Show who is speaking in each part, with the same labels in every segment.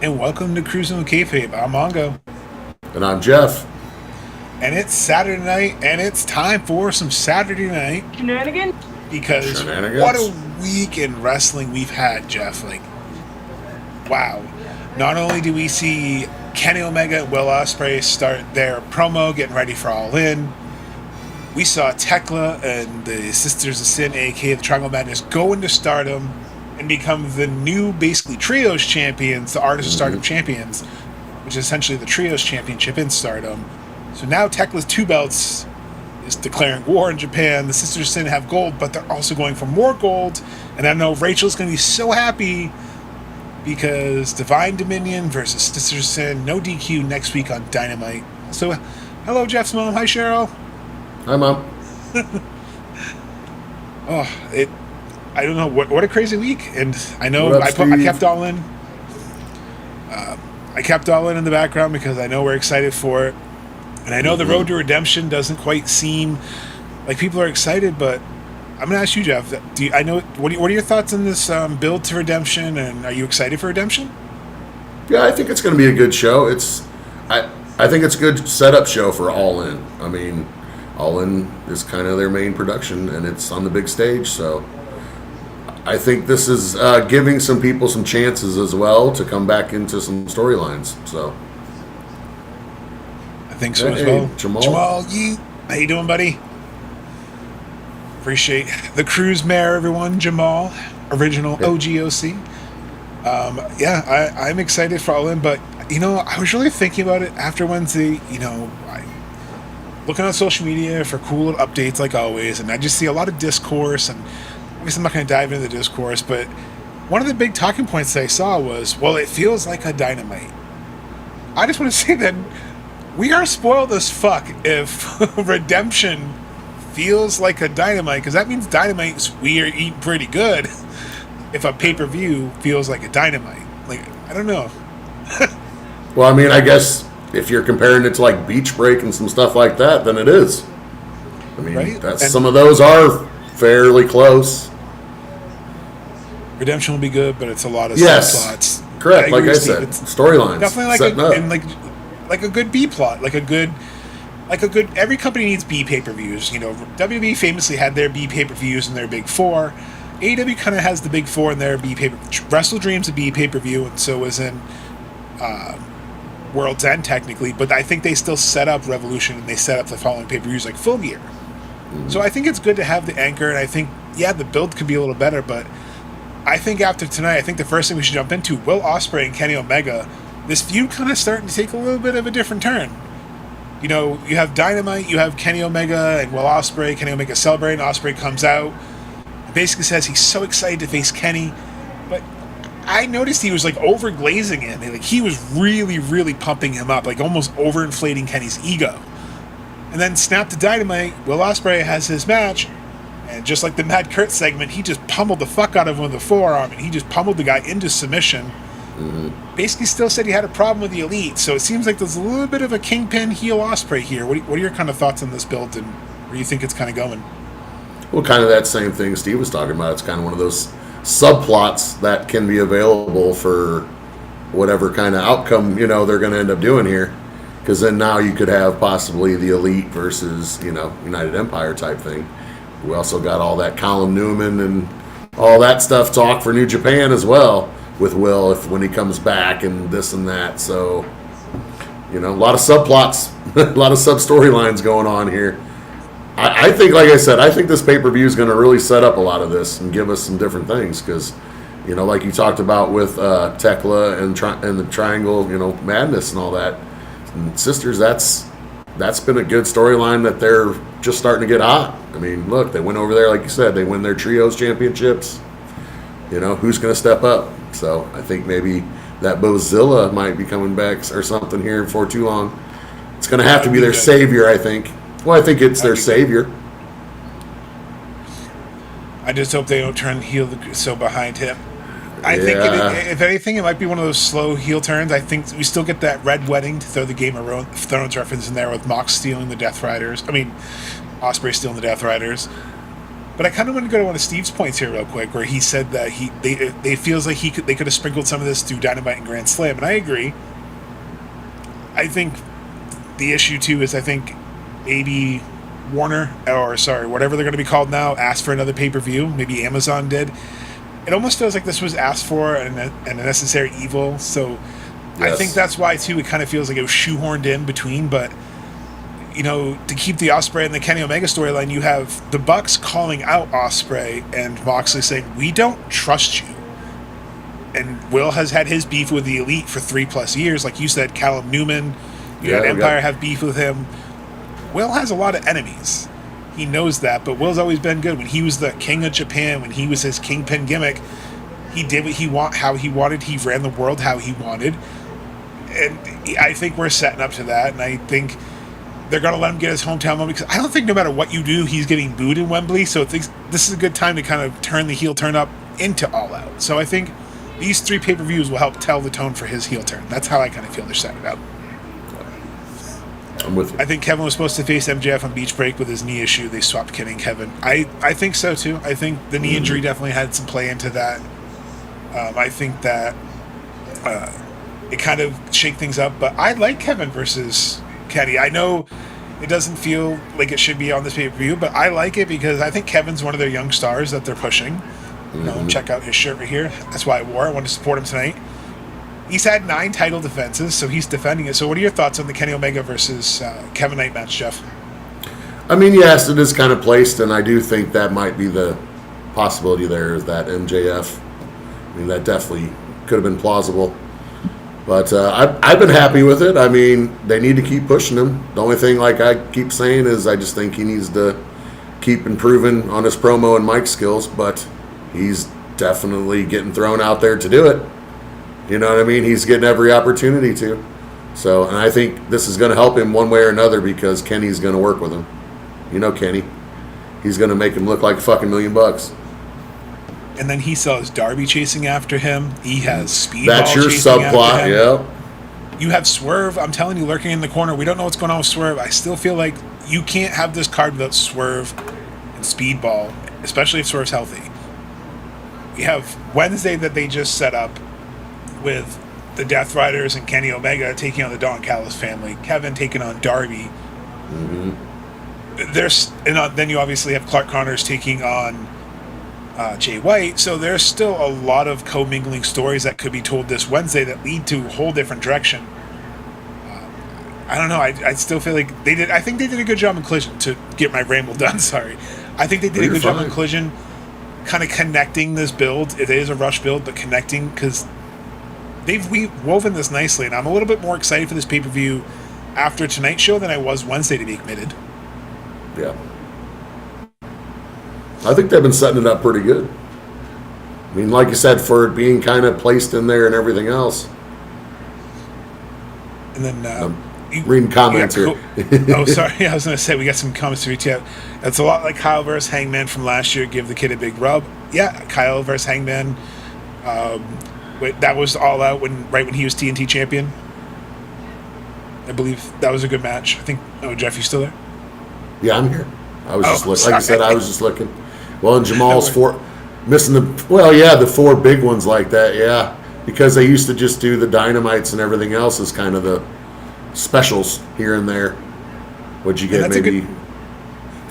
Speaker 1: and welcome to Cruising with Kayfabe. I'm Mongo,
Speaker 2: And I'm Jeff.
Speaker 1: and it's Saturday night, and it's time for some Saturday night
Speaker 3: Shenanigans?
Speaker 1: because what
Speaker 2: Shenanigans.
Speaker 1: a week in wrestling we've had, Jeff. Like, wow. Not only do we see Kenny Omega and Will Ospreay start their promo, getting ready for Allin, we saw Tekla and the Sisters of Sin, aka the Triangle Madness, go into Stardom and become the new, basically, Trios champions, the Artist of Stardom champions, which is essentially the Trios championship in Stardom. So now Tekla's two belts is declaring war in Japan. The Sisters of Sin have gold, but they're also going for more gold. And I know Rachel's going to be so happy because Divine Dominion versus Sisters of Sin, no DQ next week on Dynamite. So, hello, Jeff's mom. Hi, Cheryl.
Speaker 2: Hi, Mom.
Speaker 1: I don't know what a crazy week, and I know
Speaker 2: What up,
Speaker 1: I
Speaker 2: Steve?
Speaker 1: kept all in. I kept all in the background because I know we're excited for it, and I know the road to redemption doesn't quite seem like people are excited. But I'm gonna ask you, Jeff. I know what are your thoughts on this build to redemption, and are you excited for redemption?
Speaker 2: Yeah, I think it's going to be a good show. I think it's a good setup show for All In. I mean, All In is kind of their main production, and it's on the big stage. So I think this is giving some people some chances as well to come back into some storylines. So
Speaker 1: I think so as
Speaker 2: Hey,
Speaker 1: well.
Speaker 2: Jamal.
Speaker 1: How you doing, buddy? Appreciate the cruise mare, everyone. Jamal, original OGOC. I'm excited for All In, but I was really thinking about it after Wednesday. Looking on social media for cool little updates like always, and I just see a lot of discourse. And obviously, I'm not going to dive into the discourse, but one of the big talking points that I saw was, well, it feels like a Dynamite. I just want to say that we are spoiled as fuck if Redemption feels like a Dynamite, because that means Dynamite's we are eating pretty good. If a pay-per-view feels like a Dynamite, like, I don't know.
Speaker 2: Well, I mean, I guess if you're comparing it to like Beach Break and some stuff like that, then it is. I mean,
Speaker 1: Right?
Speaker 2: that's
Speaker 1: And-
Speaker 2: some of those are fairly close.
Speaker 1: Redemption will be good, but it's a lot of
Speaker 2: Yes.
Speaker 1: subplots.
Speaker 2: Correct. Like
Speaker 1: agree
Speaker 2: I
Speaker 1: with Steve.
Speaker 2: said,
Speaker 1: It's
Speaker 2: storylines.
Speaker 1: definitely
Speaker 2: setting up.
Speaker 1: like a good B plot, like a good. Every company needs B pay-per-views. WWE famously had their B pay-per-views and their big four. AEW kind of has the big four and their B pay. Wrestle Dream's a B pay-per-view, and so is in World's End technically. But I think they still set up Revolution and they set up the following pay-per-views like Full Gear. So I think it's good to have the anchor, and I think the build could be a little better. But I think after tonight, I think the first thing we should jump into, Will Ospreay and Kenny Omega. This feud kind of starting to take a little bit of a different turn. You have Dynamite, you have Kenny Omega and Will Ospreay. Kenny Omega celebrating. Ospreay comes out, basically says he's so excited to face Kenny, but I noticed he was like over glazing it. Like he was really, really pumping him up, like almost overinflating Kenny's ego. And then snap to Dynamite. Will Ospreay has his match, and just like the Mad Kurt segment, he just pummeled the fuck out of him with the forearm, and he just pummeled the guy into submission. Basically still said he had a problem with the Elite, so it seems like there's a little bit of a kingpin heel Ospreay here. What are your kind of thoughts on this build, and where do you think it's kind of going?
Speaker 2: Well, kind of that same thing Steve was talking about. It's kind of one of those subplots that can be available for whatever kind of outcome, they're going to end up doing here. Because then now you could have possibly the Elite versus, United Empire type thing. We also got all that Colin Newman and all that stuff talk for New Japan as well with Will when he comes back and this and that. So, a lot of subplots, a lot of sub-storylines going on here. I think, like I said, I think this pay-per-view is going to really set up a lot of this and give us some different things because, like you talked about with Tekla and the Triangle, Madness and all that. And Sisters, that's been a good storyline that they're just starting to get hot. I mean, look, they went over there, like you said, they win their trios championships. Who's going to step up? So I think maybe that Bozilla might be coming back or something here before too long. It's going to have to be their savior, I think. Well, I think it's their savior.
Speaker 1: I just hope they don't turn heel so behind him. I think, if anything, it might be one of those slow heel turns. I think we still get that Red Wedding, to throw the Game of Thrones reference in there, with Mox stealing the Death Riders. I mean, Ospreay stealing the Death Riders. But I kind of want to go to one of Steve's points here real quick, where he said that they feels like they could have sprinkled some of this through Dynamite and Grand Slam, and I agree. I think the issue too is I think maybe Warner, or sorry, whatever they're going to be called now, asked for another pay-per-view. Maybe Amazon did. It almost feels like this was asked for and a necessary evil. So yes. I think that's why too. It kind of feels like it was shoehorned in between, but. To keep the Ospreay and the Kenny Omega storyline, you have the Bucks calling out Ospreay and Moxley saying, "We don't trust you." And Will has had his beef with the Elite for 3+ years. Like you said, Callum Newman, you had Empire have beef with him. Will has a lot of enemies. He knows that, but Will's always been good. When he was the King of Japan, when he was his Kingpin gimmick, he did what how he wanted. He ran the world how he wanted. And I think we're setting up to that, and I think they're going to let him get his hometown moment, because I don't think no matter what you do, he's getting booed in Wembley. So this is a good time to kind of turn the heel turn up into All Out. So I think these 3 pay-per-views will help tell the tone for his heel turn. That's how I kind of feel they're setting it up.
Speaker 2: I'm with you.
Speaker 1: I think Kevin was supposed to face MJF on Beach Break with his knee issue. They swapped Kenny and Kevin. I think so too. I think the knee injury definitely had some play into that. I think that it kind of shake things up. But I like Kevin versus Kenny. I know it doesn't feel like it should be on this pay-per-view, but I like it because I think Kevin's one of their young stars that they're pushing. Check out his shirt right here. That's why I wore it. I wanted to support him tonight. He's had 9 title defenses, so he's defending it. So what are your thoughts on the Kenny Omega versus Kevin Knight match, Jeff?
Speaker 2: I mean, yes, it is kind of placed, and I do think that might be the possibility there, is that MJF. I mean, that definitely could have been plausible. But I've been happy with it. I mean, they need to keep pushing him. The only thing, like I keep saying, is I just think he needs to keep improving on his promo and mic skills, but he's definitely getting thrown out there to do it. You know what I mean? He's getting every opportunity to. So, and I think this is going to help him one way or another, because Kenny's going to work with him. You know Kenny. He's going to make him look like a fucking $1 million.
Speaker 1: And then he saws Darby chasing after him. He has Speedball.
Speaker 2: That's your subplot, yeah.
Speaker 1: You have Swerve, I'm telling you, lurking in the corner. We don't know what's going on with Swerve. I still feel like you can't have this card without Swerve and Speedball, especially if Swerve's healthy. You have Wednesday that they just set up with the Death Riders and Kenny Omega taking on the Don Callis family. Kevin taking on Darby. Then you obviously have Clark Connors taking on Jay White. So there's still a lot of commingling stories that could be told this Wednesday that lead to a whole different direction. I don't know. I still feel like they did. I think they did a good job in Collision, to get my ramble done. Sorry. I think they did a good job in Collision, kind of connecting this build. It is a rush build, but connecting, because they've woven this nicely, and I'm a little bit more excited for this pay-per-view after tonight's show than I was Wednesday, to be committed.
Speaker 2: Yeah. I think they've been setting it up pretty good. I mean, like you said, for it being kind of placed in there and everything else.
Speaker 1: And then
Speaker 2: reading comments here.
Speaker 1: Oh, sorry. I was going to say, we got some comments to read yet. It's a lot like Kyle versus Hangman from last year. Give the kid a big rub. Yeah, Kyle versus Hangman. That was All Out right when he was TNT champion. I believe that was a good match. I think. Oh, Jeff, you still there?
Speaker 2: Yeah, I'm here. I was just looking. Like I said, I was just looking. Well, and Jamal's missing the 4 big ones like that. Yeah, because they used to just do the Dynamites and everything else as kind of the specials here and there. What'd you get?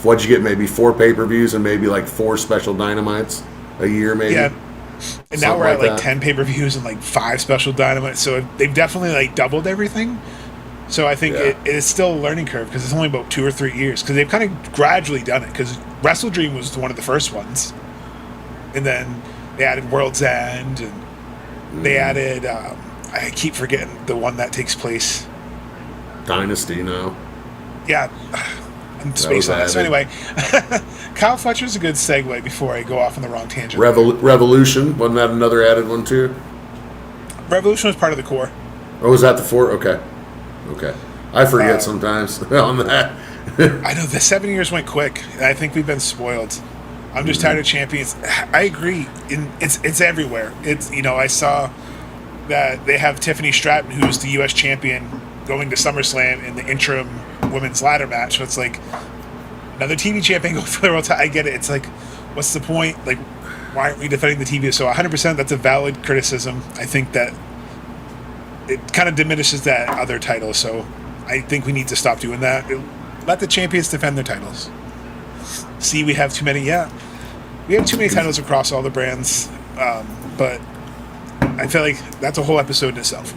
Speaker 2: What'd you get? Maybe 4 pay-per-views and maybe like 4 special Dynamites a year, maybe.
Speaker 1: Yeah. And now we're at like 10 pay-per-views and like 5 special Dynamites. So they've definitely like doubled everything. So I think it is still a learning curve, because it's only about 2 or 3 years, because they've kind of gradually done it, because Wrestle Dream was one of the first ones. And then they added World's End, and they added, I keep forgetting the one that takes place.
Speaker 2: Dynasty now.
Speaker 1: Yeah. I'm spacing on that. So anyway, Kyle Fletcher's a good segue before I go off on the wrong tangent.
Speaker 2: Revolution, wasn't that another added one too?
Speaker 1: Revolution was part of the core.
Speaker 2: Oh, was that the 4? Okay. I forget sometimes on that.
Speaker 1: I know, the 7 years went quick. I think we've been spoiled. I'm just tired of champions. I agree. It's everywhere. I saw that they have Tiffany Stratton, who's the U.S. champion, going to SummerSlam in the interim women's ladder match. So it's like another TV champion going for the world title. I get it. It's like, what's the point? Like, why aren't we defending the TV? So 100%, that's a valid criticism. I think that it kind of diminishes that other title. So I think we need to stop doing that. Let the champions defend their titles. See, we have too many. Yeah, we have too many titles across all the brands. But I feel like that's a whole episode in itself.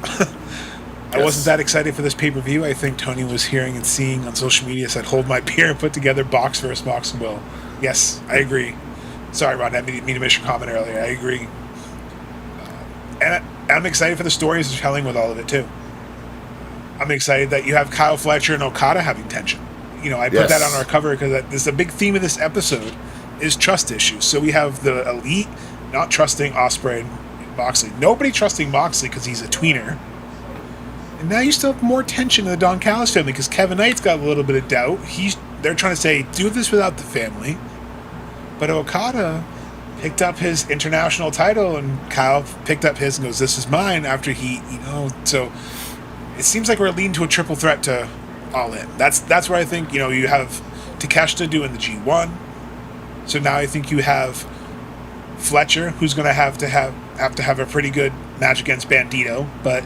Speaker 1: I wasn't that excited for this pay-per-view. I think Tony was hearing and seeing on social media, said, hold my beer and put together box versus box and will. Yes, I agree. Sorry, Ron, I didn't mean to miss your comment earlier. I agree. And I'm excited for the stories they're telling with all of it, too. I'm excited that you have Kyle Fletcher and Okada having tension. You know, I put that on our cover because this is a big theme of this episode is trust issues. So we have the Elite not trusting Ospreay and Moxley. Nobody trusting Moxley because he's a tweener. And now you still have more tension in the Don Callis family because Kevin Knight's got a little bit of doubt. They're trying to say, do this without the family. But Okada picked up his international title and Kyle picked up his and goes, this is mine after he, so it seems like we're leading to a triple threat to Allin. That's where I think, you have Takeshita doing the G1. So now I think you have Fletcher, who's going to have to have a pretty good match against Bandito. But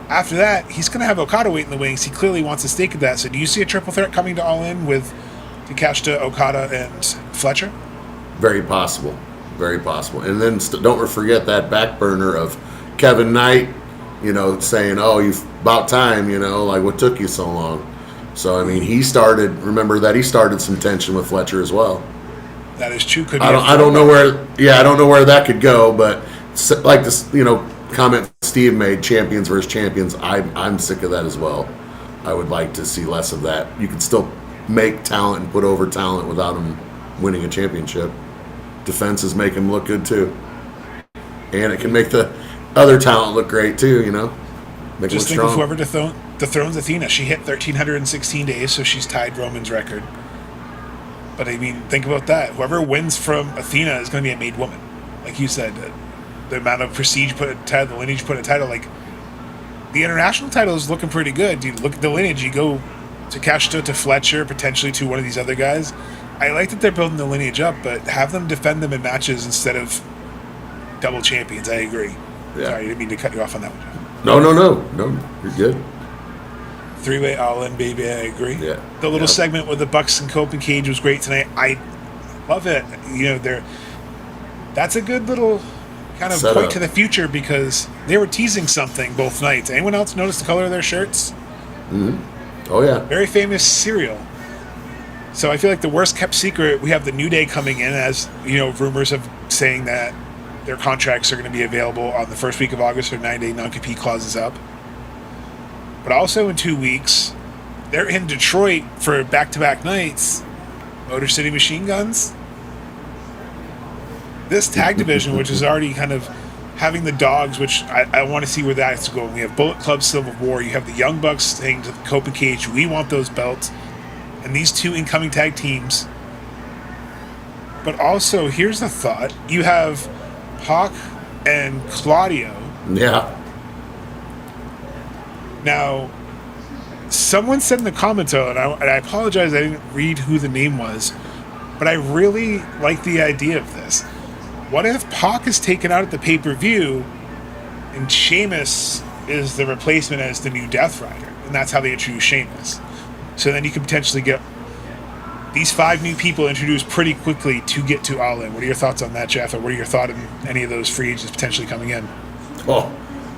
Speaker 1: after that, he's going to have Okada wait in the wings. He clearly wants a stake of that. So do you see a triple threat coming to Allin with Takeshita, Okada, and Fletcher?
Speaker 2: Very possible. Very possible. And then don't forget that back burner of Kevin Knight, saying, oh, you've about time, like what took you so long? So, I mean, he started some tension with Fletcher as well.
Speaker 1: That is true.
Speaker 2: I don't know where that could go, but like this, comment Steve made, champions versus champions, I'm sick of that as well. I would like to see less of that. You can still make talent and put over talent without them winning a championship. Defenses make him look good too. And it can make the other talent look great too, Make
Speaker 1: Just
Speaker 2: him
Speaker 1: think
Speaker 2: look
Speaker 1: of
Speaker 2: strong.
Speaker 1: whoever dethrones Athena. She hit 1,316 days, so she's tied Roman's record. But I mean, think about that. Whoever wins from Athena is going to be a made woman. Like you said, the amount of prestige put a title, the lineage put a title. Like, the international title is looking pretty good. Dude, look at the lineage. You go to Takeshita, to Fletcher, potentially to one of these other guys. I like that they're building the lineage up, but have them defend them in matches instead of double champions. I agree.
Speaker 2: Yeah.
Speaker 1: Sorry, I didn't mean to cut you off on that one.
Speaker 2: No, you're good.
Speaker 1: Three-way all-in, baby. I agree.
Speaker 2: Yeah.
Speaker 1: The little segment with the Bucks and Cope and Cage was great tonight. I love it. That's a good little kind of
Speaker 2: Set
Speaker 1: point
Speaker 2: up
Speaker 1: to the future because they were teasing something both nights. Anyone else notice the color of their shirts?
Speaker 2: Mm-hmm. Oh, yeah.
Speaker 1: Very famous cereal. So I feel like the worst kept secret, we have the New Day coming in as, rumors of saying that their contracts are going to be available on the first week of August, their 9-day non-compete clauses up. But also in 2 weeks, they're in Detroit for back-to-back nights. Motor City Machine Guns. This tag division, which is already kind of having the dogs, which I want to see where that's going. We have Bullet Club Civil War. You have the Young Bucks saying to the Cope and Cage, we want those belts. And these two incoming tag teams. But also, here's the thought. You have Pac and Claudio.
Speaker 2: Yeah.
Speaker 1: Now, someone said in the comments, and I apologize, I didn't read who the name was, but I really like the idea of this. What if Pac is taken out at the pay-per-view and Sheamus is the replacement as the new Death Rider? And that's how they introduce Sheamus. So then you can potentially get these 5 new people introduced pretty quickly to get to Allin. What are your thoughts on that, Jeff? Or what are your thoughts on any of those free agents potentially coming in?
Speaker 2: Well,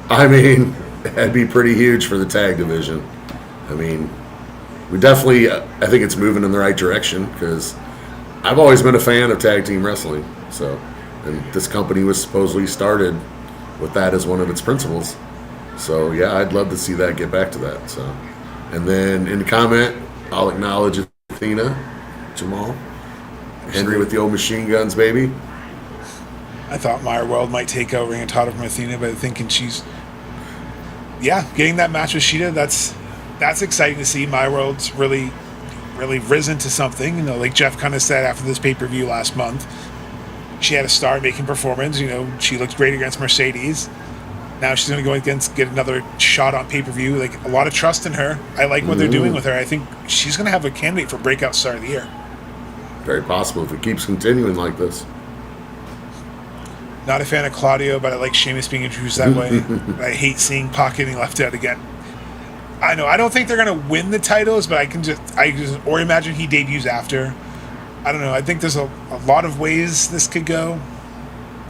Speaker 2: I mean, that'd be pretty huge for the tag division. I mean, we definitely, I think it's moving in the right direction because I've always been a fan of tag team wrestling. So, and this company was supposedly started with that as one of its principles. So, yeah, I'd love to see that get back to that. So, and then in the comment, I'll acknowledge Athena, Jamal, Henry with the old machine guns, baby.
Speaker 1: I thought Meyer World might take over Ring of Honor from Athena, but thinking she's, getting that match with Sheeta, that's exciting to see. Meyer World's really risen to something. Like Jeff kind of said after this pay-per-view last month, she had a star-making performance. She looked great against Mercedes. Now she's going to go get another shot on pay-per-view. Like, a lot of trust in her. I like what they're doing with her. I think she's going to have a candidate for Breakout Star of the Year.
Speaker 2: Very possible if it keeps continuing like this.
Speaker 1: Not a fan of Claudio, but I like Sheamus being introduced that way. I hate seeing Pac getting left out again. I know. I don't think they're going to win the titles, but I just or imagine he debuts after. I don't know. I think there's a lot of ways this could go.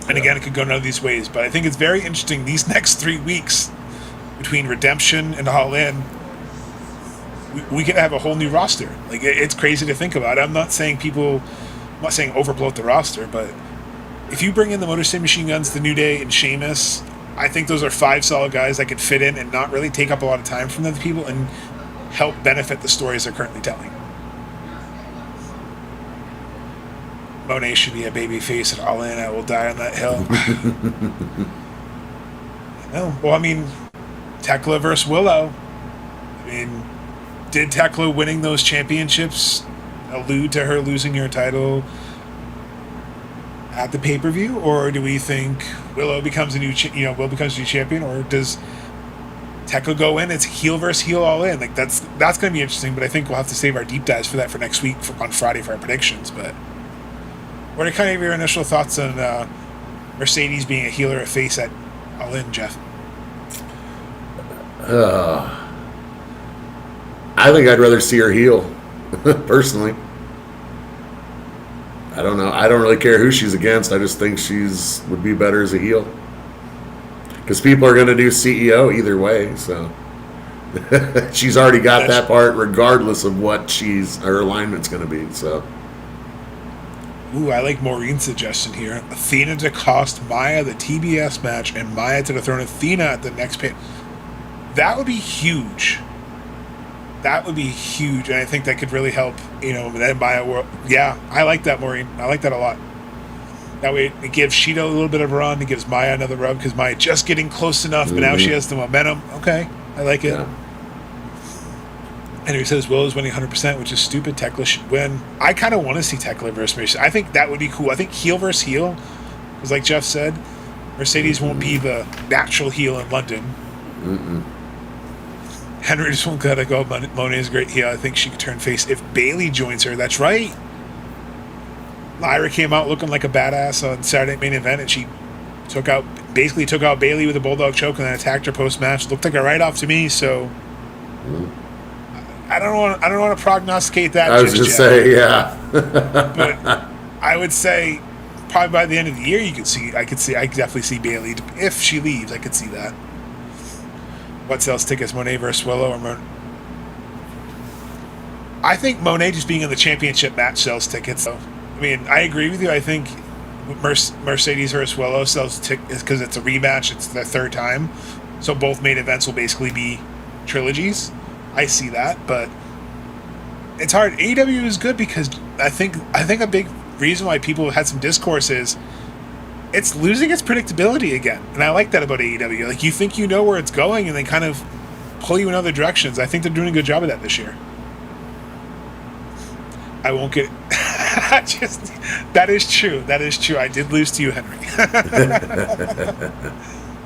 Speaker 1: And again, it could go none of these ways. But I think it's very interesting. These next 3 weeks between Redemption and Allin, we could have a whole new roster. Like, it's crazy to think about. I'm not saying overbloat the roster, but if you bring in the Motor City Machine Guns, the New Day, and Sheamus, I think those are 5 solid guys that could fit in and not really take up a lot of time from other people and help benefit the stories they're currently telling. Moné should be a baby face at Allin. I will die on that hill. No. Well, I mean, Tekla versus Willow. I mean, did Tekla winning those championships allude to her losing her title at the pay-per-view, or do we think Willow becomes a new champion, or does Tekla go in? It's heel versus heel all in. Like that's going to be interesting, but I think we'll have to save our deep dives for that for next week on Friday for our predictions. But what are kind of your initial thoughts on Mercedes being a heel or a face at Allin, Jeff?
Speaker 2: I think I'd rather see her heel, personally. I don't know. I don't really care who she's against. I just think would be better as a heel. Because people are going to do CEO either way, so she's already got that part regardless of what her alignment's going to be, so.
Speaker 1: Ooh, I like Maureen's suggestion here. Athena to cost Maya the TBS match and Maya to dethrone Athena at the next pay. That would be huge. That would be huge, and I think that could really help, that Maya world. Yeah, I like that, Maureen. I like that a lot. That way it gives Shida a little bit of a run. It gives Maya another rub because Maya just getting close enough, but now she has the momentum. Okay, I like it. Yeah. Henry says Willow's winning 100%, which is stupid. Tekla should win. I kind of want to see Tekla versus Mercedes. I think that would be cool. I think heel versus heel, because like Jeff said, Mercedes won't be the natural heel in London. Henry just won't let it go. Moné is a great heel. I think she could turn face if Bayley joins her. That's right. Lyra came out looking like a badass on Saturday main event, and she took out Bayley with a bulldog choke and then attacked her post match. Looked like a write off to me. So I don't want to prognosticate that.
Speaker 2: I was just say, yeah.
Speaker 1: But I would say probably by the end of the year, I could definitely see Bayley if she leaves. I could see that. What sells tickets, Moné versus Willow or Moné? I think Moné just being in the championship match sells tickets. So, I mean, I agree with you. I think Mercedes versus Willow sells tickets because it's a rematch. It's their third time. So both main events will basically be trilogies. I see that, but it's hard. AEW is good because I think a big reason why people had some discourse is it's losing its predictability again. And I like that about AEW. Like, you think you know where it's going, and they kind of pull you in other directions. I think they're doing a good job of that this year. I won't get... that is true. That is true. I did lose to you, Henry.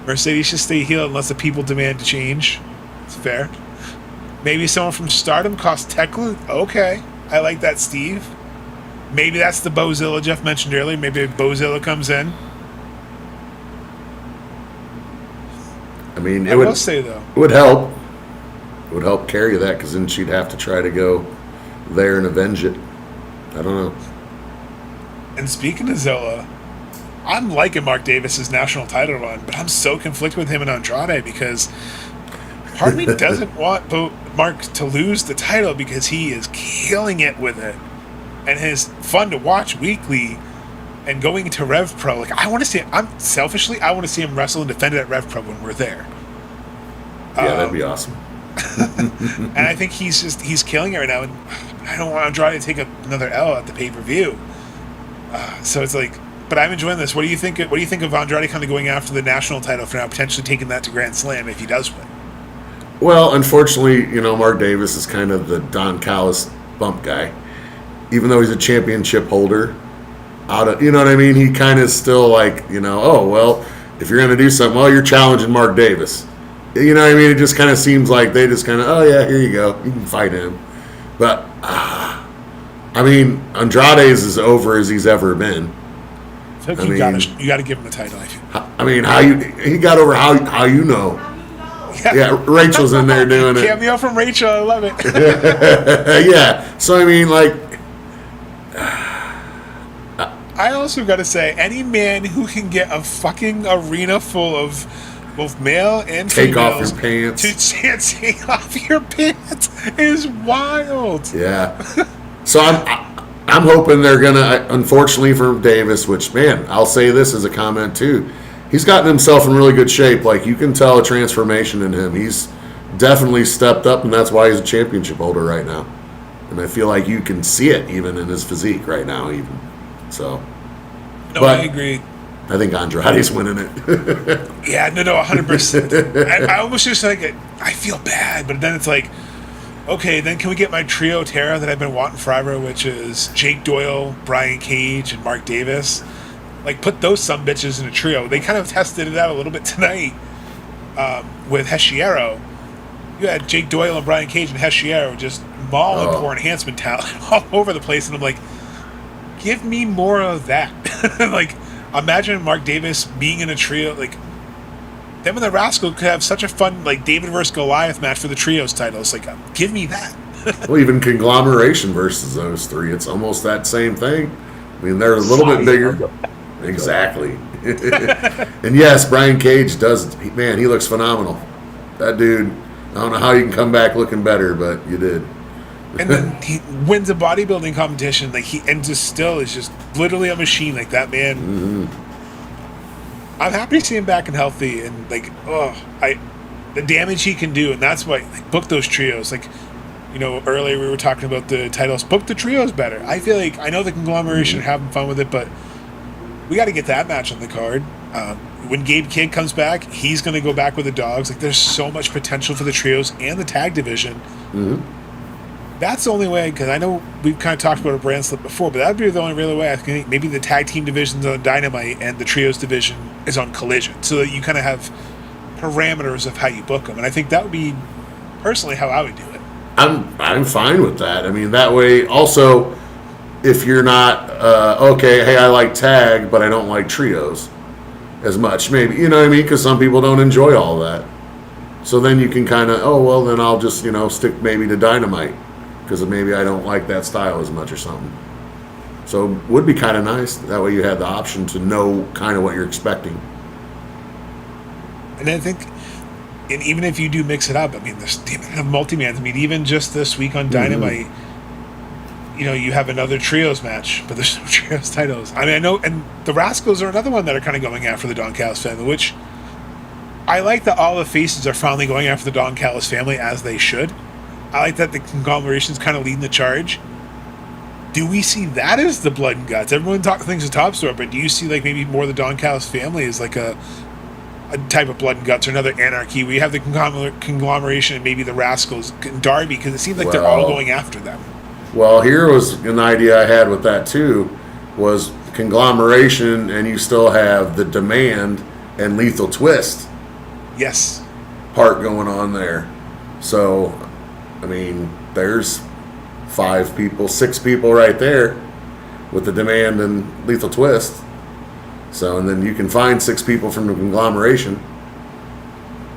Speaker 1: Mercedes should stay heel unless the people demand to change. It's fair. Maybe someone from Stardom costs Tekla? Okay. I like that, Steve. Maybe that's the Bozilla Jeff mentioned earlier. Maybe Bozilla comes in.
Speaker 2: I mean,
Speaker 1: it would say though.
Speaker 2: It would help. It would help carry that because then she'd have to try to go there and avenge it. I don't know.
Speaker 1: And speaking of Zilla, I'm liking Mark Davis's national title run, but I'm so conflicted with him and Andrade because part of me doesn't want Mark to lose the title because he is killing it with it. And it's fun to watch weekly and going into Rev Pro. Like, I want to see him. I want to see him wrestle and defend it at Rev Pro when we're there.
Speaker 2: Yeah, that'd be awesome.
Speaker 1: And I think he's killing it right now. And I don't want Andrade to take another L at the pay-per-view. So it's like, but I'm enjoying this. What do you think of Andrade kind of going after the national title for now, potentially taking that to Grand Slam if he does win?
Speaker 2: Well, unfortunately, Mark Davis is kind of the Don Callis bump guy. Even though he's a championship holder, you know what I mean? He kind of still like, oh, well, if you're going to do something, well, you're challenging Mark Davis. You know what I mean? It just kind of seems like they just kind of, oh, yeah, here you go. You can fight him. But I'm I mean, Andrade's as over as he's ever been.
Speaker 1: I feel like you got to give him the title.
Speaker 2: I mean, he got over how you know. Yeah, Rachel's in there doing it.
Speaker 1: Cameo from Rachel, I love it.
Speaker 2: Yeah, so I mean, like,
Speaker 1: I also got to say, any man who can get a fucking arena full of both male and
Speaker 2: take
Speaker 1: females
Speaker 2: off your pants.
Speaker 1: to take off your pants is wild.
Speaker 2: Yeah. So I'm hoping they're gonna. Unfortunately for Davis, which, man, I'll say this as a comment too. He's gotten himself in really good shape. Like, you can tell a transformation in him. He's definitely stepped up, and that's why he's a championship holder right now. And I feel like you can see it even in his physique right now, even. So.
Speaker 1: No, I agree.
Speaker 2: I think Andrade's winning it.
Speaker 1: Yeah, no, 100%. I almost just like, I feel bad, but then it's like, okay, then can we get my trio Terra that I've been wanting forever, which is Jake Doyle, Brian Cage, and Mark Davis. Like, put those sumbitches in a trio. They kind of tested it out a little bit tonight with Heshiero. You had Jake Doyle and Brian Cage and Heshiero just mauling poor enhancement talent all over the place, and I'm like, give me more of that. Like, imagine Mark Davis being in a trio. Like, them and the Rascal could have such a fun, like, David versus Goliath match for the trios titles. Like, give me that.
Speaker 2: Well, even conglomeration versus those three, it's almost that same thing. I mean, they're a little bit bigger. Exactly. And yes, Brian Cage does, man, he looks phenomenal. That dude, I don't know how you can come back looking better, but you did.
Speaker 1: And then he wins a bodybuilding competition, like, and just still is just literally a machine, like that man. I'm happy to see him back and healthy, and like, the damage he can do, and that's why, like, book those trios. Like, you know, earlier we were talking about the titles. Book the trios better. I feel like, I know the conglomeration are having fun with it, but we got to get that match on the card. When Gabe Kidd comes back, he's going to go back with the dogs. Like, there's so much potential for the trios and the tag division. That's the only way, because I know we've kind of talked about a brand split before, but that would be the only real way. I think maybe the tag team division's on Dynamite and the trios division is on Collision, so that you kind of have parameters of how you book them. And I think that would be personally how I would do it.
Speaker 2: I'm fine with that. I mean, that way also, if you're not okay, hey, I like tag, but I don't like trios as much, maybe, you know what I mean? Because some people don't enjoy all that. So then you can kind of, oh, well, then I'll just, stick maybe to Dynamite, because maybe I don't like that style as much or something. So it would be kind of nice. That way you had the option to know kind of what you're expecting.
Speaker 1: And I think, and even if you do mix it up, I mean, there's multi-mans. I mean, even just this week on Dynamite, you have another trios match, but there's no trios titles. I mean, I know, and the Rascals are another one that are kind of going after the Don Callis family, which I like that all the faces are finally going after the Don Callis family, as they should. I like that the conglomeration's kind of leading the charge. Do we see that as the blood and guts? Everyone thinks of Top Store, but do you see, like, maybe more the Don Callis family as like a type of blood and guts, or another anarchy? We have the conglomeration and maybe the Rascals and Darby, because it seems like they're all going after them.
Speaker 2: Well, here was an idea I had with that too, was conglomeration, and you still have the Demand and Lethal Twist.
Speaker 1: Yes.
Speaker 2: Part going on there. So, I mean, there's 6 people right there with the Demand and Lethal Twist. So, and then you can find 6 people from the conglomeration.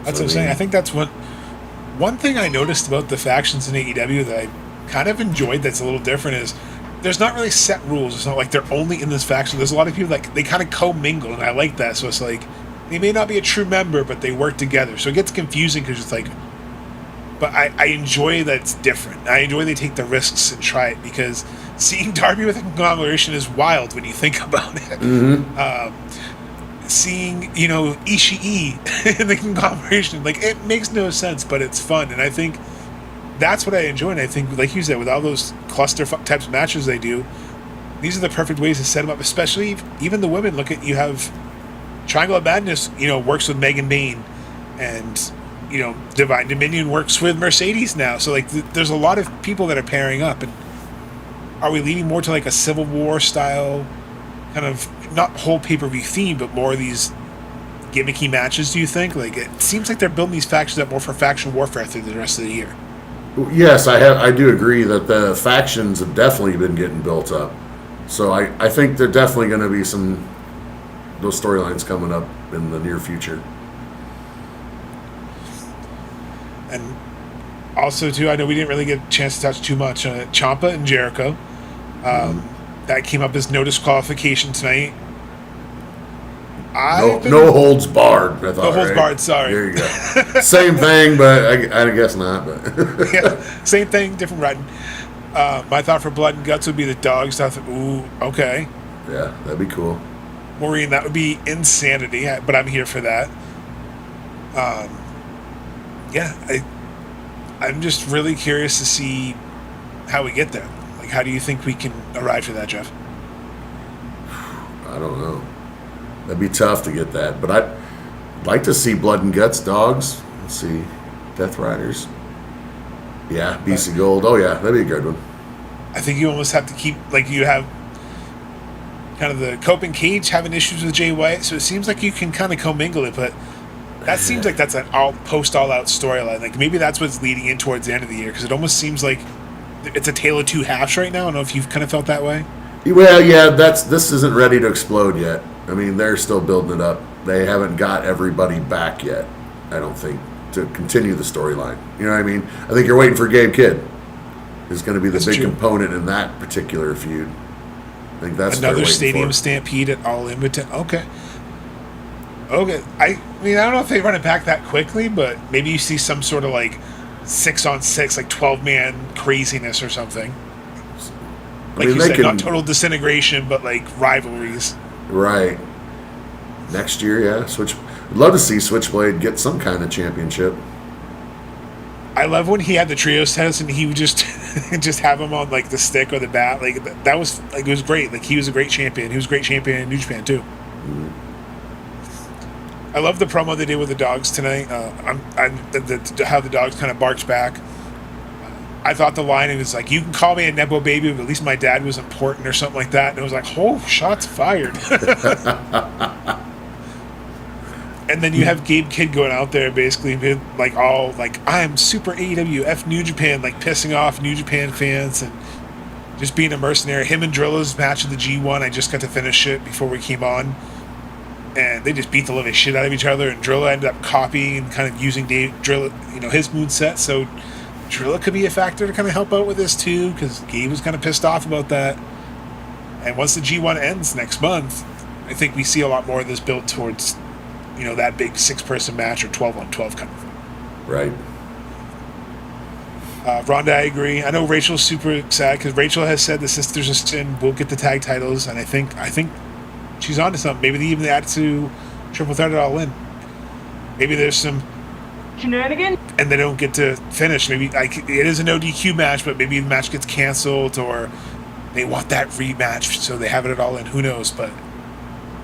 Speaker 1: That's what I'm saying. I think that's one thing I noticed about the factions in AEW that I kind of enjoyed that's a little different is there's not really set rules. It's not like they're only in this faction. There's a lot of people, like, they kind of commingle, and I like that. So it's like, they may not be a true member, but they work together. So it gets confusing because it's like, but I enjoy that it's different. I enjoy they take the risks and try it, because seeing Darby with a conglomeration is wild when you think about it. Seeing, Ishii in the conglomeration, like, it makes no sense, but it's fun. And I think that's what I enjoy. And I think, like you said, with all those cluster types of matches they do, these are the perfect ways to set them up, especially even the women. Look at, you have Triangle of Madness, works with Megan Bain, and Divine Dominion works with Mercedes now. So, like, there's a lot of people that are pairing up. And are we leaning more to, like, a Civil War style kind of, not whole pay-per-view theme, but more of these gimmicky matches, do you think? Like, it seems like they're building these factions up more for faction warfare through the rest of the year.
Speaker 2: Yes, I do agree that the factions have definitely been getting built up. So I think there definitely going to be those storylines coming up in the near future.
Speaker 1: And also, too, I know we didn't really get a chance to touch too much on it. Ciampa and Jericho. That came up as no disqualification tonight.
Speaker 2: No holds barred. I thought,
Speaker 1: no holds barred, sorry.
Speaker 2: There you go. Same thing, but I guess not. But
Speaker 1: yeah, same thing, different writing. My thought for Blood and Guts would be the dogs. I thought, ooh, okay.
Speaker 2: Yeah, that'd be cool.
Speaker 1: Maureen, that would be insanity, but I'm here for that. I'm just really curious to see how we get there. Like, how do you think we can arrive to that, Jeff?
Speaker 2: I don't know. That'd be tough to get that, but I'd like to see Blood and Guts dogs. Let's see, Death Riders. Yeah, BC Gold. Oh yeah, that'd be a good one.
Speaker 1: I think you almost have to keep, like, you have kind of the Cope and Cage having issues with Jay White, so it seems like you can kind of commingle it, but that seems like that's an all-out storyline. Like, maybe that's what's leading in towards the end of the year, because it almost seems like it's a tale of two halves right now. I don't know if you've kind of felt that way.
Speaker 2: Well, yeah, this isn't ready to explode yet. I mean, they're still building it up. They haven't got everybody back yet, I don't think, to continue the storyline. You know what I mean? I think you're waiting for Gabe Kidd. Is going to be the big component in that particular feud. I think that's
Speaker 1: another stadium stampede at Allin. Okay. I mean, I don't know if they run it back that quickly, but maybe you see some sort of like 6-on-6, like 12-man craziness or something. Like you said, not total disintegration, but like rivalries.
Speaker 2: Right. Next year, yeah. I'd love to see Switchblade get some kind of championship.
Speaker 1: I love when he had the trios test and he would just have him on like the stick or the bat. Like that was like, it was great. Like he was a great champion. He was a great champion in New Japan too. Mm-hmm. I love the promo they did with the dogs tonight. How the dogs kind of barked back. I thought the line, it was like, you can call me a Nepo baby, but at least my dad was important or something like that. And it was like, oh, shots fired. And then you have Gabe Kidd going out there basically like all like, I'm super AEW, F New Japan, like pissing off New Japan fans and just being a mercenary. Him and Drilla's match of the G1, I just got to finish it before we came on. And they just beat the living shit out of each other. And Drilla ended up copying and kind of using Drilla, his moveset. So Drilla could be a factor to kind of help out with this too, because Gabe was kind of pissed off about that. And once the G1 ends next month, I think we see a lot more of this build towards, that big 6-person match or 12-on-12 kind of thing.
Speaker 2: Right.
Speaker 1: Ronda, I agree. I know Rachel's super sad because Rachel has said the Sisters of Sin will get the tag titles, and I think she's onto something. Maybe they even add to Triple Threat at Allin. Maybe there's some
Speaker 3: Shenanigans,
Speaker 1: and they don't get to finish. Maybe it is a no DQ match, but maybe the match gets canceled, or they want that rematch, so they have it at Allin. Who knows? But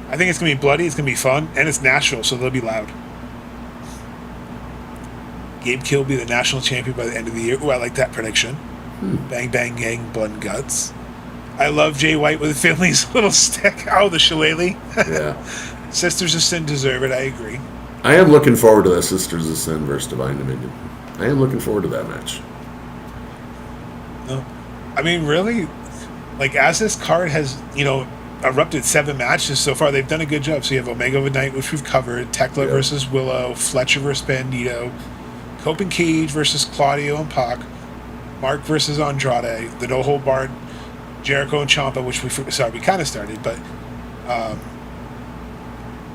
Speaker 1: I think it's gonna be bloody. It's gonna be fun, and it's Nashville, so they'll be loud. Gabe Kidd will be the national champion by the end of the year. Ooh, I like that prediction. Bang, bang, gang, blood and guts. I love Jay White with Finley's little stick. Oh, the shillelagh.
Speaker 2: Yeah.
Speaker 1: Sisters of Sin deserve it. I agree.
Speaker 2: I am looking forward to that Sisters of Sin versus Divine Dominion. I am looking forward to that match.
Speaker 1: No. I mean, really, like, as this card has, erupted 7 matches so far, they've done a good job. So you have Omega of the Night, which we've covered, Tekla versus Willow, Fletcher versus Bandito, Cope and Cage versus Claudio and Pac, Mark versus Andrade, the No Hold Barred, Jericho and Ciampa, which we kind of started, but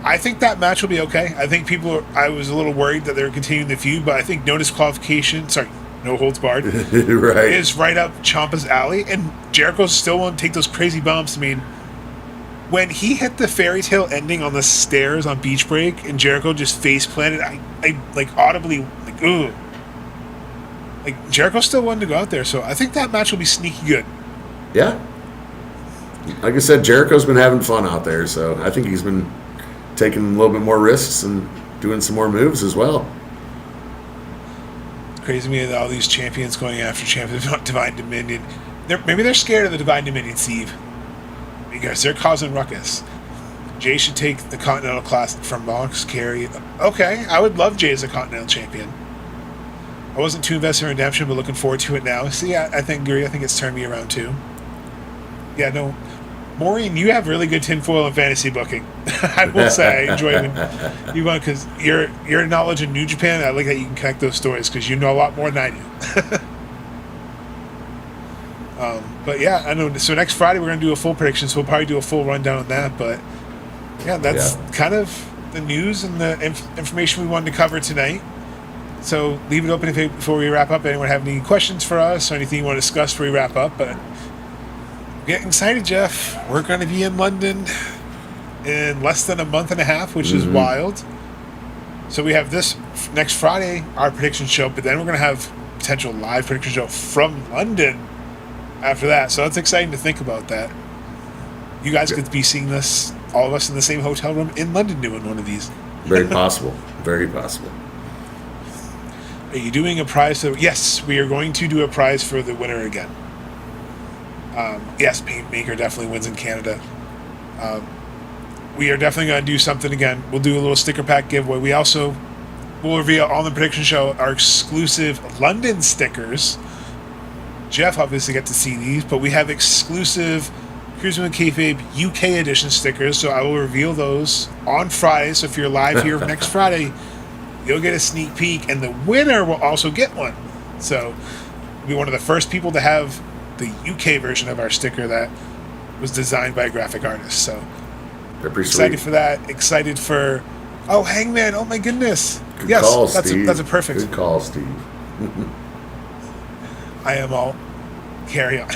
Speaker 1: I think that match will be okay. I think I was a little worried that they were continuing the feud, but I think no holds barred,
Speaker 2: right,
Speaker 1: is right up Ciampa's alley, and Jericho still won't take those crazy bumps. I mean, when he hit the fairy tale ending on the stairs on Beach Break, and Jericho just face planted, I like audibly like, ooh. Like, Jericho still wanted to go out there, so I think that match will be sneaky good.
Speaker 2: Yeah. Like I said, Jericho's been having fun out there, so I think he's been taking a little bit more risks and doing some more moves as well.
Speaker 1: Crazy to me that all these champions going after champions about Divine Dominion. Maybe they're scared of the Divine Dominion, Steve, because they're causing ruckus. Jay should take the Continental Classic from Mox, Carey. Okay, I would love Jay as a Continental Champion. I wasn't too invested in Redemption, but looking forward to it now. So yeah, I think it's turned me around too. Yeah, no, Maureen, you have really good tinfoil and fantasy booking. I will say I enjoy when you want, because your knowledge in New Japan. I like that you can connect those stories because you know a lot more than I do. But yeah, I know. So next Friday we're gonna do a full prediction. So we'll probably do a full rundown on that. But yeah, that's kind of the news and the information we wanted to cover tonight. So leave it open before we wrap up. Anyone have any questions for us or anything you want to discuss before we wrap up? But I'm getting excited, Jeff. We're going to be in London in less than a month and a half, which is wild. So we have this next Friday, our prediction show, but then we're going to have potential live prediction show from London after that. So it's exciting to think about that. You guys could be seeing this, all of us in the same hotel room in London doing one of these.
Speaker 2: Very possible. Very possible.
Speaker 1: Are you doing a prize? Yes, we are going to do a prize for the winner again. Yes, Paintmaker definitely wins in Canada. We are definitely going to do something again. We'll do a little sticker pack giveaway. We also will reveal on the prediction show our exclusive London stickers. Jeff obviously got to see these, but we have exclusive Cruising with Kayfabe UK edition stickers, so I will reveal those on Friday. So if you're live here next Friday, you'll get a sneak peek, and the winner will also get one. So we'll be one of the first people to have the UK version of our sticker that was designed by a graphic artist. So excited for that. Excited for Hangman. Oh my goodness.
Speaker 2: Good call, Steve.
Speaker 1: That's a perfect.
Speaker 2: Good call, Steve.
Speaker 1: I am all carry on.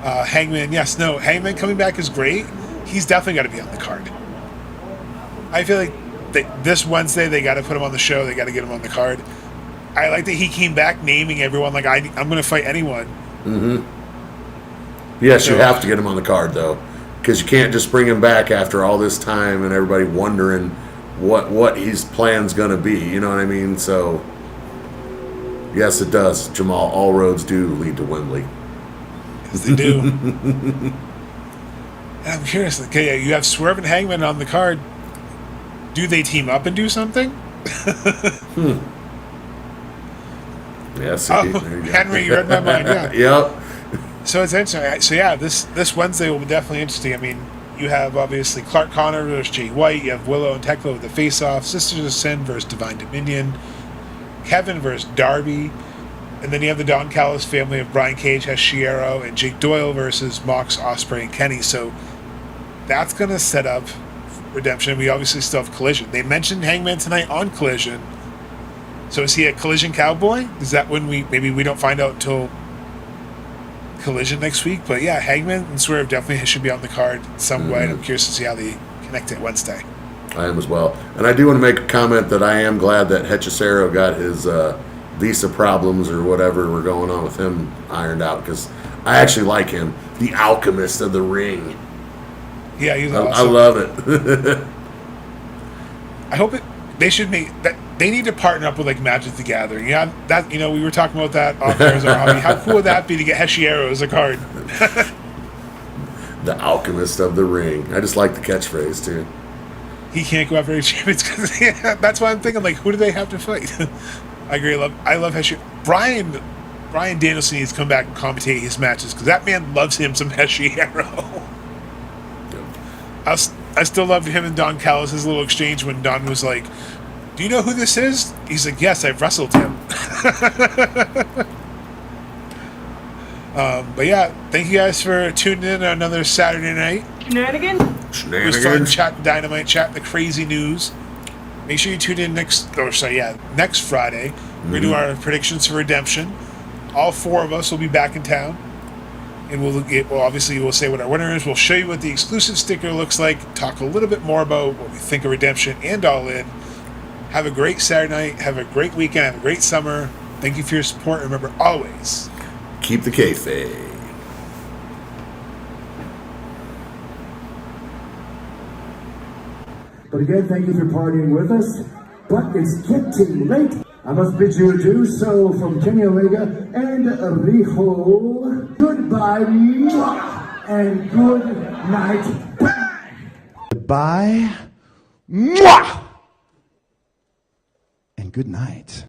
Speaker 1: Hangman, yes, no. Hangman coming back is great. He's definitely got to be on the card. I feel like this Wednesday they got to put him on the show. They got to get him on the card. I like that he came back naming everyone like I'm going to fight anyone.
Speaker 2: Yes, you have to get him on the card though, because you can't just bring him back after all this time and everybody wondering what his plan's going to be. You know what I mean? So yes, it does, Jamal. All roads do lead to Wembley.
Speaker 1: Yes, they do. And I'm curious. Okay, you have Swerve and Hangman on the card. Do they team up and do something?
Speaker 2: Yes.
Speaker 1: Henry, you read my mind. Yeah.
Speaker 2: Yep.
Speaker 1: So it's interesting. So yeah, this Wednesday will be definitely interesting. I mean, you have obviously Clark Connor versus Jay White. You have Willow and Tekla with the face-off. Sisters of Sin versus Divine Dominion. Kevin versus Darby. And then you have the Don Callis family of Brian Cage, Hashiro, and Jake Doyle versus Mox, Ospreay, and Kenny. So that's going to set up Redemption. We obviously still have Collision. They mentioned Hangman tonight on Collision. So is he a Collision cowboy? Is that when maybe we don't find out until Collision next week? But yeah, Hangman and Swerve definitely should be on the card some way. And I'm curious to see how they connect it Wednesday.
Speaker 2: I am as well. And I do want to make a comment that I am glad that Hechicero got his visa problems or whatever were going on with him ironed out, because I actually like him. The alchemist of the ring.
Speaker 1: Yeah, he's
Speaker 2: awesome.
Speaker 1: I
Speaker 2: love it.
Speaker 1: I hope they should make that. They need to partner up with like Magic the Gathering. Yeah, that we were talking about that off air as our hobby. How cool would that be to get Heshierro as a card?
Speaker 2: The alchemist of the ring. I just like the catchphrase too.
Speaker 1: He can't go after champions because that's why I'm thinking like, who do they have to fight? I agree. I love Heshierro. Brian Danielson needs to come back and commentate his matches because that man loves him some Heshierro. I still loved him and Don Callis' little exchange when Don was like, "Do you know who this is?" He's like, "Yes, I've wrestled him." But yeah, thank you guys for tuning in on another Saturday night.
Speaker 3: Shenanigans.
Speaker 1: It was fun chatting Dynamite, chatting the crazy news. Make sure you tune in next Friday. We're going to do our predictions for Redemption. All four of us will be back in town. And we'll say what our winner is. We'll show you what the exclusive sticker looks like. Talk a little bit more about what we think of Redemption and Allin. Have a great Saturday night. Have a great weekend. Have a great summer. Thank you for your support. Remember, always
Speaker 2: keep the kayfabe.
Speaker 4: But again, thank you for partying with us. But it's getting late. I must bid you adieu. So from Kenny Omega and Rijo, goodbye and good night. Bye.
Speaker 5: Goodbye. Mwah! And good night.